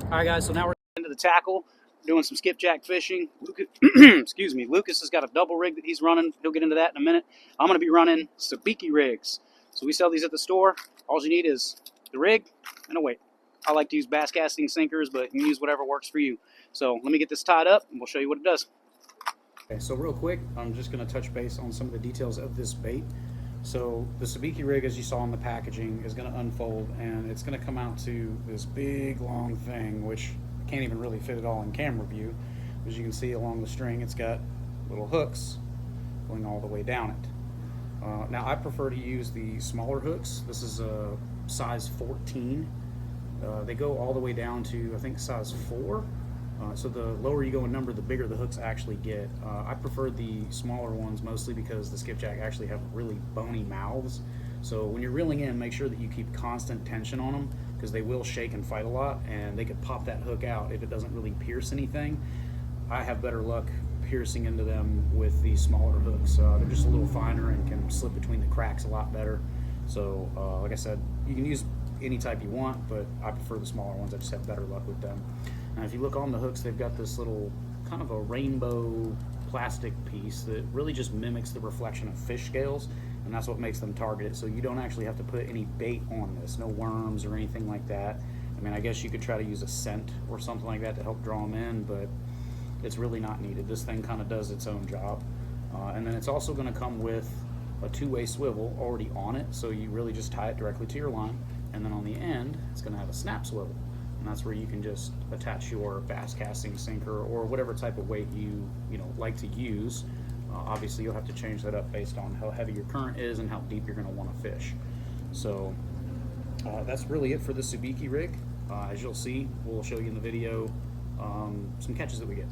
All right, guys, so now we're into the tackle, doing some skipjack fishing. Excuse me, Lucas has got a double rig that he's running. He'll get into that in a minute. I'm going to be running Sabiki rigs. So we sell these at the store. All you need is the rig and a weight. I like to use bass casting sinkers, but you can use whatever works for you. So let me get this tied up, and we'll show you what it does. Okay, so real quick, I'm just going to touch base on some of the details of this bait. So the Sabiki rig, as you saw in the packaging, is going to unfold, and it's going to come out to this big long thing, which I can't even really fit it all in camera view. As you can see along the string, it's got little hooks going all the way down it. Now I prefer to use the smaller hooks. This is a size 14. They go all the way down to, I think, size 4. So the lower you go in number, the bigger the hooks actually get. I prefer the smaller ones mostly because the skipjack actually have really bony mouths. So when you're reeling in, make sure that you keep constant tension on them, because they will shake and fight a lot, and they could pop that hook out if it doesn't really pierce anything. I have better luck piercing into them with the smaller hooks. They're just a little finer and can slip between the cracks a lot better. So like I said, you can use any type you want, but I prefer the smaller ones. I just have better luck with them. Now if you look on the hooks, they've got this little kind of a rainbow plastic piece that really just mimics the reflection of fish scales, and that's what makes them targeted. So you don't actually have to put any bait on this, no worms or anything like that. I mean, I guess you could try to use a scent or something like that to help draw them in, but it's really not needed. This thing kind of does its own job. And then it's also going to come with a two-way swivel already on it, so you really just tie it directly to your line, and then on the end it's going to have a snap swivel, and that's where you can just attach your bass casting sinker or whatever type of weight you like to use. Obviously you'll have to change that up based on how heavy your current is and how deep you're going to want to fish. So that's really it for the Sabiki rig. As you'll see, we'll show you in the video some catches that we get.